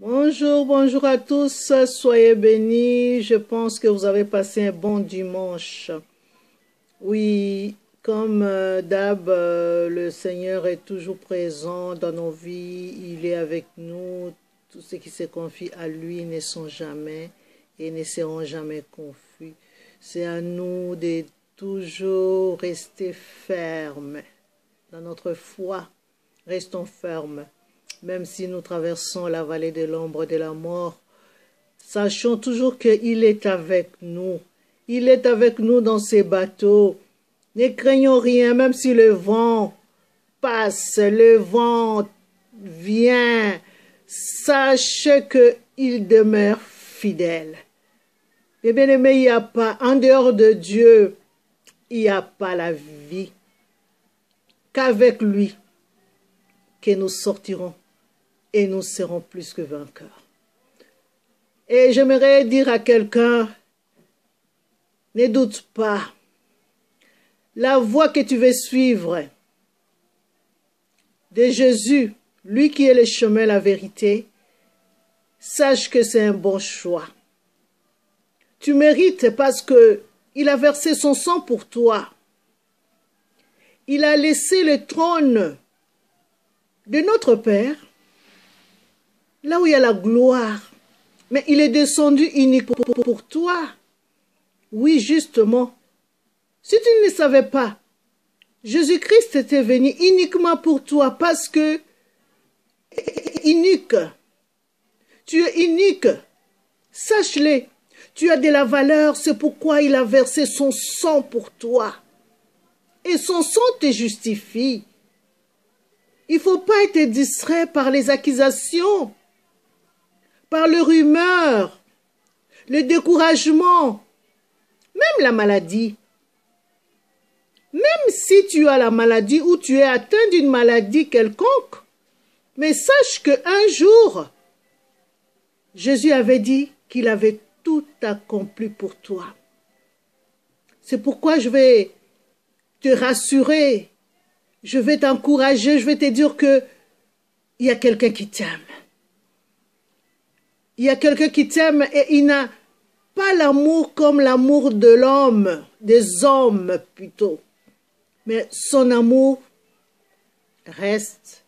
Bonjour, bonjour à tous, soyez bénis. Je pense que vous avez passé un bon dimanche. Oui, comme d'hab, le Seigneur est toujours présent dans nos vies, il est avec nous. Tous ceux qui se confient à lui ne sont jamais et ne seront jamais confus. C'est à nous de toujours rester fermes dans notre foi. Restons fermes. Même si nous traversons la vallée de l'ombre de la mort, sachons toujours qu'il est avec nous. Il est avec nous dans ces bateaux. Ne craignons rien, même si le vent passe, le vent vient. Sache qu'il demeure fidèle. Et bien aimé, il n'y a pas, en dehors de Dieu, il n'y a pas la vie. Qu'avec lui, que nous sortirons. Et nous serons plus que vainqueurs. Et j'aimerais dire à quelqu'un, ne doute pas. La voie que tu veux suivre de Jésus, lui qui est le chemin, la vérité, sache que c'est un bon choix. Tu mérites parce que il a versé son sang pour toi. Il a laissé le trône de notre Père là où il y a la gloire, mais il est descendu uniquement pour toi. Oui, justement. Si tu ne le savais pas, Jésus-Christ était venu uniquement pour toi parce que unique. Tu es unique. Sache-le. Tu as de la valeur, c'est pourquoi il a versé son sang pour toi. Et son sang te justifie. Il ne faut pas être distrait par les accusations, par les rumeurs, le découragement, même la maladie. Même si tu as la maladie ou tu es atteint d'une maladie quelconque, mais sache qu'un jour, Jésus avait dit qu'il avait tout accompli pour toi. C'est pourquoi je vais te rassurer, je vais t'encourager, je vais te dire qu'il y a quelqu'un qui t'aime. Il y a quelqu'un qui t'aime et il n'a pas l'amour comme l'amour de l'homme, des hommes plutôt. Mais son amour reste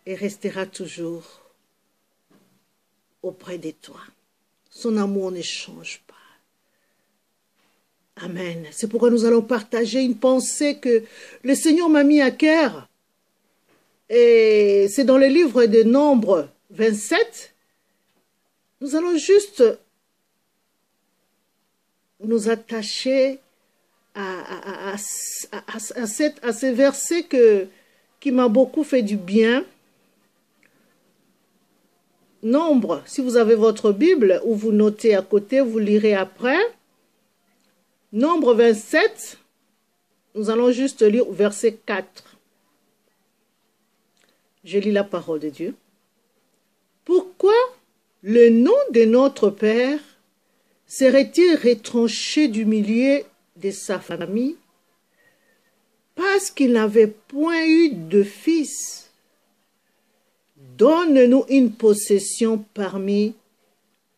et restera toujours auprès de toi. Son amour ne change pas. Amen. C'est pourquoi nous allons partager une pensée que le Seigneur m'a mis à cœur. Et c'est dans le livre de Nombres 27. Nous allons juste nous attacher à ce verset qui m'a beaucoup fait du bien. Nombre, si vous avez votre Bible ou vous notez à côté, vous lirez après. Nombre 27, nous allons juste lire verset 4. Je lis la parole de Dieu. Pourquoi le nom de notre Père serait-il retranché du milieu de sa famille? Parce qu'il n'avait point eu de fils. Donne-nous une possession parmi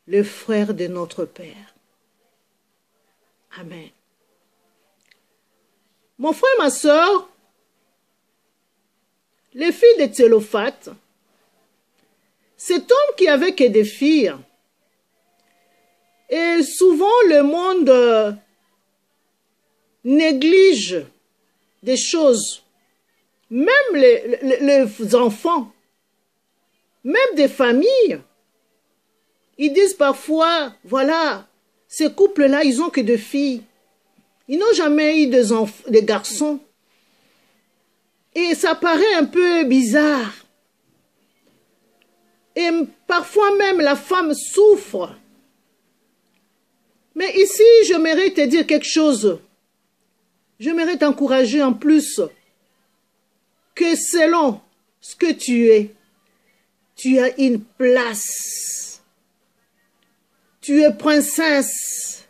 les frères de notre Père. Amen. Mon frère, ma soeur, les filles de Thélophate, cet homme qui avait que des filles, et souvent le monde néglige des choses, même les enfants, même des familles. Ils disent parfois, voilà, ces couples-là, ils n'ont que deux filles. Ils n'ont jamais eu des garçons. Et ça paraît un peu bizarre. Et parfois même, la femme souffre. Mais ici, j'aimerais te dire quelque chose. J'aimerais t'encourager en plus que selon ce que tu as une place. Tu es princesse.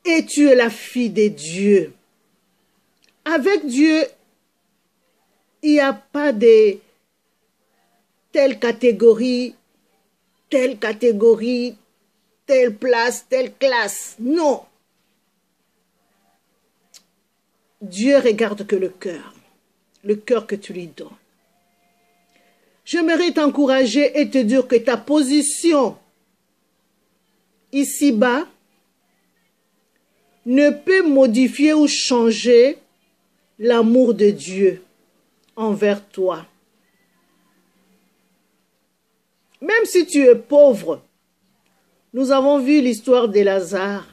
Et tu es la fille de Dieu. Avec Dieu, il n'y a pas de telle catégorie, telle place, telle classe. Non. Dieu regarde que le cœur que tu lui donnes. J'aimerais t'encourager et te dire que ta position ici-bas ne peut modifier ou changer l'amour de Dieu envers toi. Même si tu es pauvre, nous avons vu l'histoire de Lazare.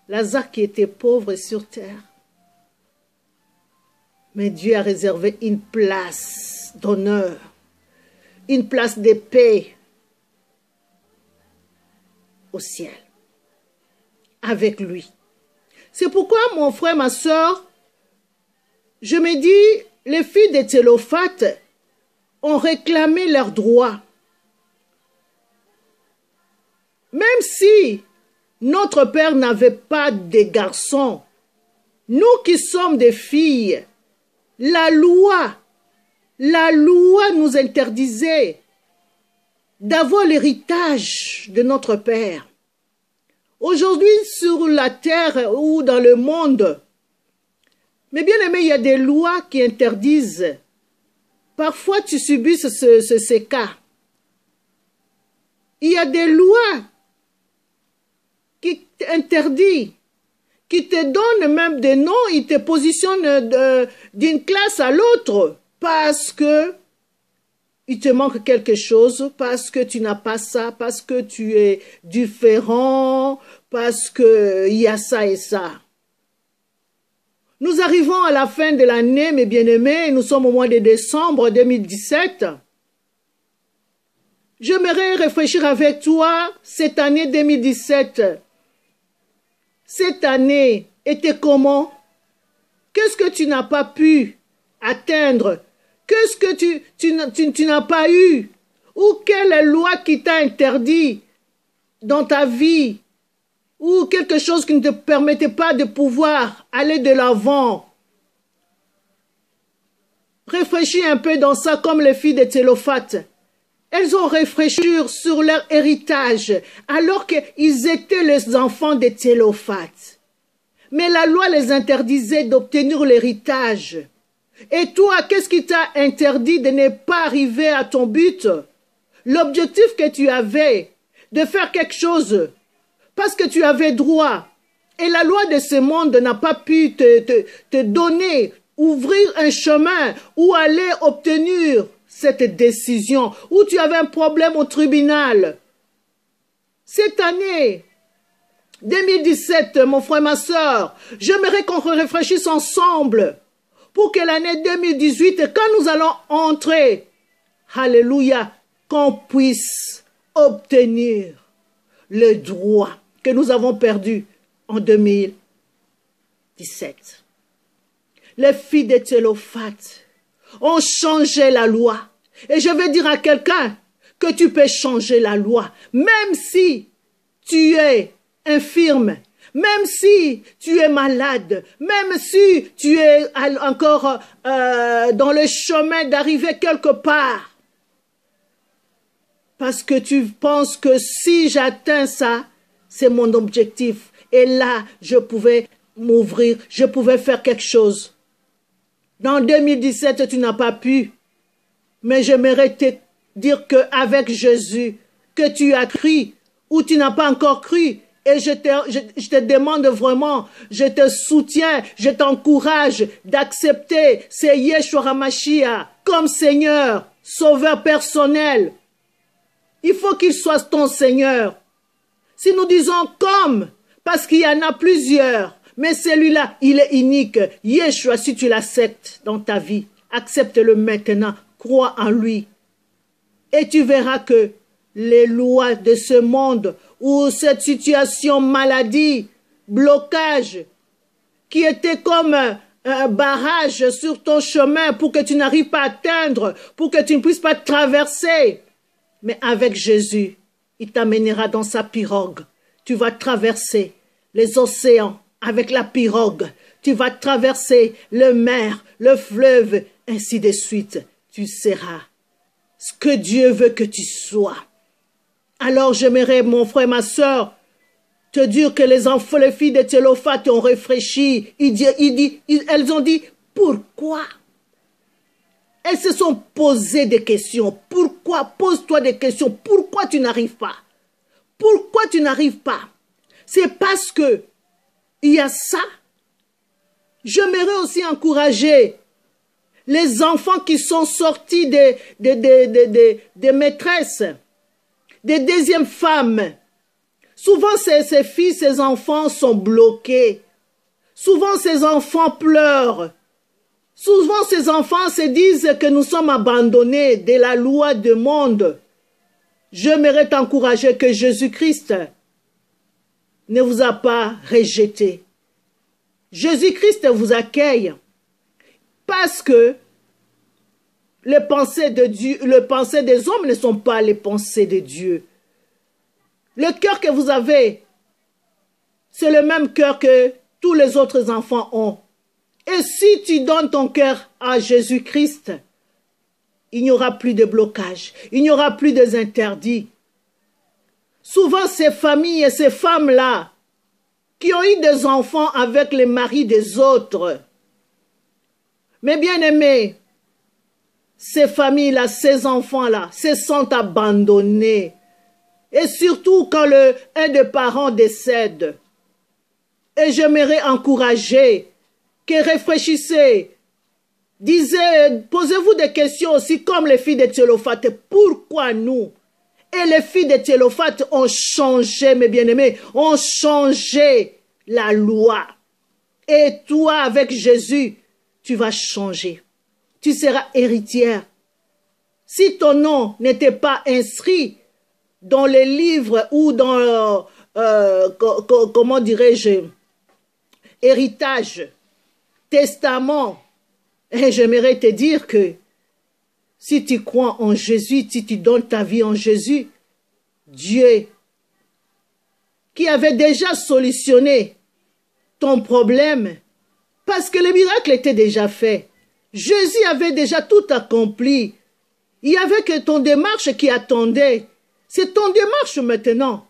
Lazare qui était pauvre sur terre. Mais Dieu a réservé une place d'honneur, une place de paix au ciel, avec lui. C'est pourquoi, mon frère, ma soeur, je me dis, les filles de Tsélophate ont réclamé leurs droits. Même si notre père n'avait pas de garçons, nous qui sommes des filles, la loi nous interdisait d'avoir l'héritage de notre père. Aujourd'hui, sur la terre ou dans le monde, mais bien aimé, il y a des lois qui interdisent. Parfois, tu subis ces cas. Il y a des lois qui t'interdisent, qui te donnent même des noms, ils te positionnent d'une classe à l'autre parce que il te manque quelque chose, parce que tu n'as pas ça, parce que tu es différent, parce que il y a ça et ça. Nous arrivons à la fin de l'année, mes bien-aimés, nous sommes au mois de décembre 2017. J'aimerais réfléchir avec toi cette année 2017. Cette année était comment? Qu'est-ce que tu n'as pas pu atteindre? Qu'est-ce que tu n'as pas eu? Ou quelle loi qui t'a interdit dans ta vie? Ou quelque chose qui ne te permettait pas de pouvoir aller de l'avant? Réfléchis un peu dans ça comme les filles de Tsélophate. Elles ont réfléchi sur leur héritage alors qu'ils étaient les enfants de Tsélophate. Mais la loi les interdisait d'obtenir l'héritage. Et toi, qu'est-ce qui t'a interdit de ne pas arriver à ton but? L'objectif que tu avais de faire quelque chose parce que tu avais droit. Et la loi de ce monde n'a pas pu te donner, ouvrir un chemin ou aller obtenir cette décision, ou tu avais un problème au tribunal. Cette année 2017, mon frère, ma soeur, j'aimerais qu'on réfléchisse ensemble pour que l'année 2018, quand nous allons entrer, alléluia, qu'on puisse obtenir le droit que nous avons perdu en 2017. Les filles de Tsélophate ont changé la loi. Et je vais dire à quelqu'un que tu peux changer la loi, même si tu es infirme, même si tu es malade, même si tu es encore dans le chemin d'arriver quelque part. Parce que tu penses que si j'atteins ça, c'est mon objectif. Et là, je pouvais m'ouvrir, je pouvais faire quelque chose. Dans 2017, tu n'as pas pu. Mais j'aimerais te dire qu'avec Jésus, que tu as cru ou tu n'as pas encore cru, et je te demande vraiment, je te soutiens, je t'encourage d'accepter ce Yeshua HaMashiach comme Seigneur, Sauveur personnel. Il faut qu'il soit ton Seigneur. Si nous disons comme, parce qu'il y en a plusieurs, mais celui-là, il est unique. Yeshua, si tu l'acceptes dans ta vie, accepte-le maintenant, crois en lui. Et tu verras que les lois de ce monde, ou cette situation, maladie, blocage, qui était comme un barrage sur ton chemin pour que tu n'arrives pas à atteindre, pour que tu ne puisses pas traverser. Mais avec Jésus, il t'amènera dans sa pirogue. Tu vas traverser les océans avec la pirogue. Tu vas traverser le mer, le fleuve, ainsi de suite. Tu seras ce que Dieu veut que tu sois. Alors j'aimerais, mon frère, ma soeur, te dire que les enfants, les filles de Thélophate ont réfléchi. Elles ont dit, pourquoi? Elles se sont posées des questions. Pourquoi? Pose-toi des questions. Pourquoi tu n'arrives pas? Pourquoi tu n'arrives pas? C'est parce que il y a ça. J'aimerais aussi encourager les enfants qui sont sortis des maîtresses, des deuxièmes femmes. Souvent, ces filles, ces enfants sont bloqués. Souvent, ces enfants pleurent. Souvent, ces enfants se disent que nous sommes abandonnés de la loi du monde. J'aimerais t'encourager que Jésus-Christ ne vous a pas rejeté. Jésus-Christ vous accueille parce que les pensées de Dieu, les pensées des hommes ne sont pas les pensées de Dieu. Le cœur que vous avez, c'est le même cœur que tous les autres enfants ont. Et si tu donnes ton cœur à Jésus-Christ, il n'y aura plus de blocage, il n'y aura plus des interdits. Souvent, ces familles et ces femmes-là, qui ont eu des enfants avec les maris des autres, mes bien-aimés, ces familles-là, ces enfants-là, se sont abandonnés. Et surtout quand un des parents décède. Et j'aimerais encourager que réfléchissez, posez-vous des questions aussi comme les filles de Thélophate. Pourquoi nous? Et les filles de Thélophate ont changé, mes bien-aimés, ont changé la loi. Et toi, avec Jésus, tu vas changer. Tu seras héritière. Si ton nom n'était pas inscrit dans les livres ou dans, comment dirais-je, héritage, testament, et j'aimerais te dire que si tu crois en Jésus, si tu donnes ta vie en Jésus, Dieu, qui avait déjà solutionné ton problème, parce que le miracle était déjà fait. Jésus avait déjà tout accompli. Il n'y avait que ton démarche qui attendait. C'est ton démarche maintenant.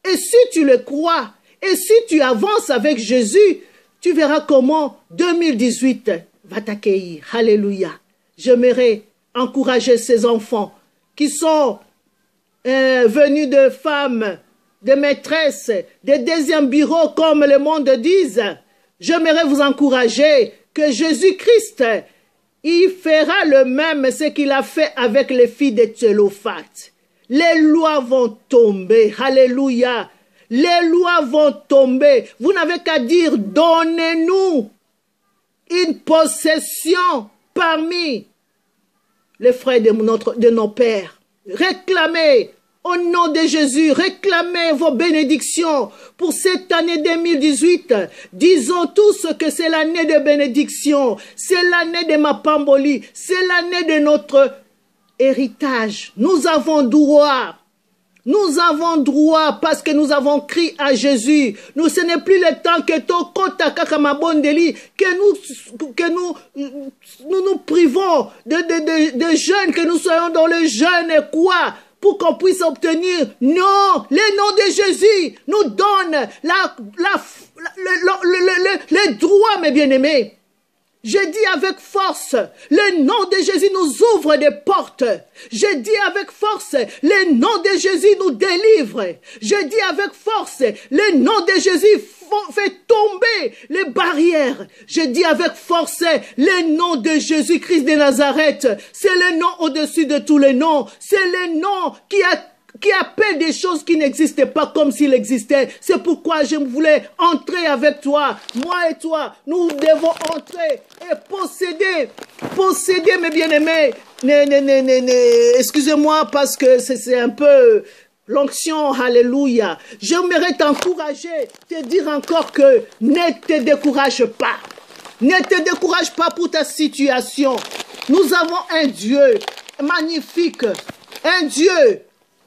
Et si tu le crois, et si tu avances avec Jésus, tu verras comment 2018 va t'accueillir. Alléluia. J'aimerais encourager ces enfants qui sont venus de femmes, de maîtresses, des deuxièmes bureaux comme le monde dise. J'aimerais vous encourager que Jésus-Christ, il fera le même ce qu'il a fait avec les filles de Thélophate. Les lois vont tomber. Alléluia. Les lois vont tomber. Vous n'avez qu'à dire, donnez-nous une possession parmi les frères de nos pères. Réclamez au nom de Jésus, réclamez vos bénédictions pour cette année 2018. Disons tous que c'est l'année de bénédiction, c'est l'année de ma Pamboli, c'est l'année de notre héritage. Nous avons droit parce que nous avons crié à Jésus. Ce n'est plus le temps que nous privons de jeunes, que nous soyons dans le jeûne et quoi pour qu'on puisse obtenir. Non, le nom de Jésus nous donne le droit, mes bien-aimés. Je dis avec force, le nom de Jésus nous ouvre des portes. Je dis avec force, le nom de Jésus nous délivre. Je dis avec force, le nom de Jésus fait tomber les barrières. Je dis avec force, le nom de Jésus-Christ de Nazareth. C'est le nom au-dessus de tous les noms. C'est le nom qui appelle des choses qui n'existaient pas comme s'il existait. C'est pourquoi je voulais entrer avec toi. Moi et toi, nous devons entrer et posséder mes bien-aimés. Excusez-moi parce que c'est un peu l'onction. Alléluia. J'aimerais t'encourager, te dire encore que ne te décourage pas. Ne te décourage pas pour ta situation. Nous avons un Dieu magnifique, un Dieu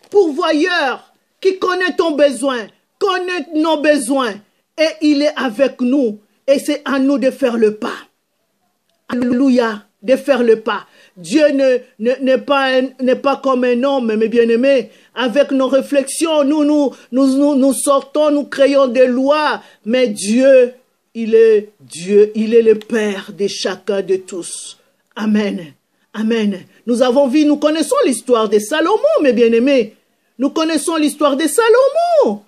pourvoyeur qui connaît ton besoin, connaît nos besoins et il est avec nous et c'est à nous de faire le pas. Alléluia. de faire le pas. Dieu n'est pas comme un homme, mes bien-aimés. Avec nos réflexions, nous sortons, nous créons des lois. Mais Dieu, il est Dieu, il est le Père de chacun de tous. Amen. Amen. Nous avons vu, nous connaissons l'histoire de Salomon, mes bien-aimés. Nous connaissons l'histoire de Salomon.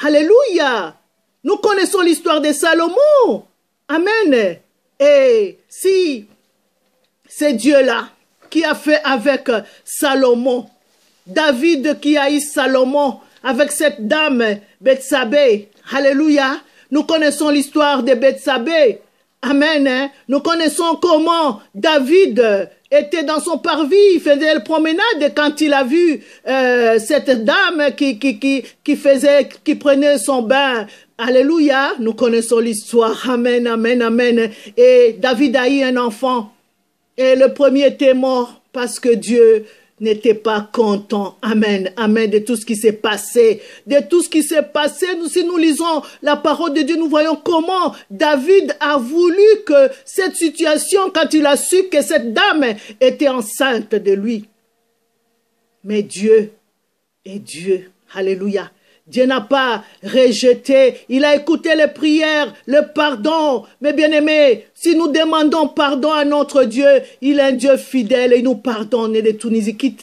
Alléluia. Nous connaissons l'histoire de Salomon. Amen. Et si c'est Dieu-là qui a fait avec Salomon, David qui a eu Salomon avec cette dame Bethsabée. Alléluia. Nous connaissons l'histoire de Bethsabée. Amen. Nous connaissons comment David était dans son parvis, il faisait la promenade quand il a vu cette dame qui prenait son bain. Alléluia, nous connaissons l'histoire. Amen, amen, amen. Et David a eu un enfant. Et le premier était mort parce que Dieu n'était pas content. Amen, amen, de tout ce qui s'est passé. De tout ce qui s'est passé, si nous lisons la parole de Dieu, nous voyons comment David a voulu que cette situation, quand il a su que cette dame était enceinte de lui. Mais Dieu est Dieu. Alléluia. Dieu n'a pas rejeté, il a écouté les prières, le pardon. Mais bien aimés, si nous demandons pardon à notre Dieu, il est un Dieu fidèle et il nous pardonne de toutes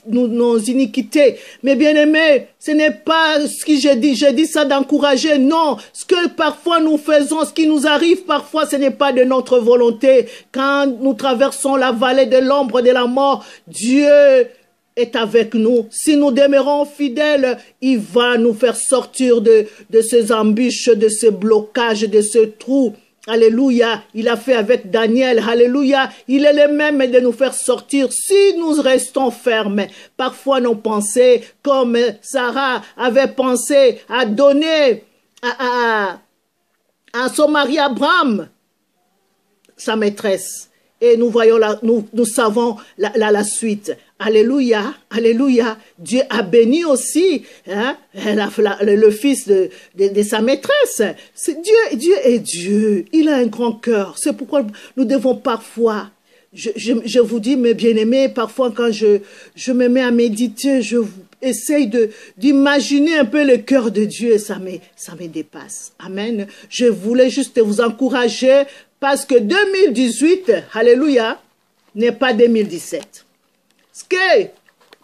nos iniquités. Mais bien aimés, ce n'est pas ce que je dis ça d'encourager, non. Ce que parfois nous faisons, ce qui nous arrive parfois, ce n'est pas de notre volonté. Quand nous traversons la vallée de l'ombre de la mort, Dieu est avec nous. Si nous demeurons fidèles, il va nous faire sortir de ces embûches, de ces blocages, de ce trou. Alléluia. Il a fait avec Daniel. Alléluia. Il est le même de nous faire sortir si nous restons fermes. Parfois nos pensées, comme Sarah avait pensé à donner à son mari Abraham, sa maîtresse. Et nous voyons nous savons la suite. Alléluia, alléluia. Dieu a béni aussi le fils de sa maîtresse. Dieu est Dieu. Il a un grand cœur. C'est pourquoi nous devons parfois, je vous dis, mes bien-aimés, parfois quand je me mets à méditer, je essaye d'imaginer un peu le cœur de Dieu et ça me dépasse. Amen. Je voulais juste vous encourager parce que 2018, alléluia, n'est pas 2017. Ce que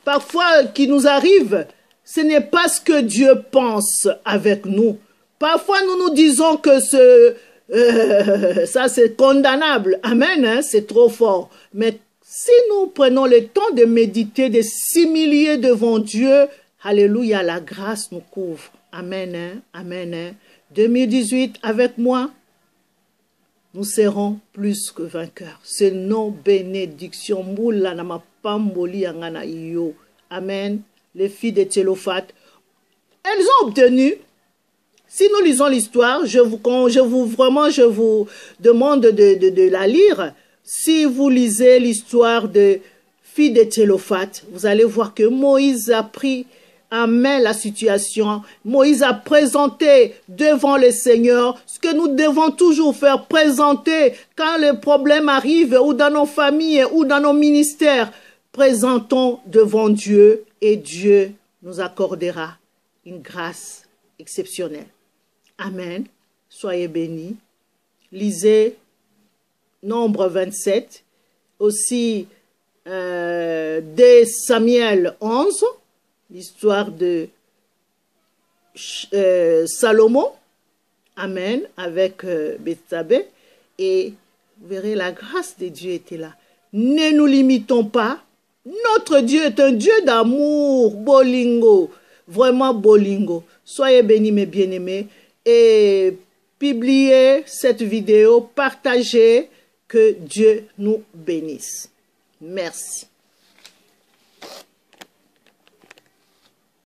parfois qui nous arrive, ce n'est pas ce que Dieu pense avec nous. Parfois nous nous disons que ça c'est condamnable. Amen, hein, c'est trop fort. Mais si nous prenons le temps de méditer, de s'humilier devant Dieu, alléluia, la grâce nous couvre. Amen, hein, amen. Hein. 2018 avec moi, nous serons plus que vainqueurs. C'est nos bénédictions. Amen. Les filles de Télophat, elles ont obtenu. Si nous lisons l'histoire, je vous demande de la lire. Si vous lisez l'histoire de filles de Télophat, vous allez voir que Moïse a pris en main la situation. Moïse a présenté devant le Seigneur ce que nous devons toujours faire, présenter quand les problèmes arrivent ou dans nos familles ou dans nos ministères. Présentons devant Dieu et Dieu nous accordera une grâce exceptionnelle. Amen. Soyez bénis. Lisez Nombre 27, aussi 2 Samuel 11, l'histoire de Salomon. Amen. Avec Bethsabée. Et vous verrez, la grâce de Dieu était là. Ne nous limitons pas. Notre Dieu est un Dieu d'amour, bolingo, vraiment bolingo. Soyez bénis mes bien-aimés et publiez cette vidéo, partagez, que Dieu nous bénisse. Merci.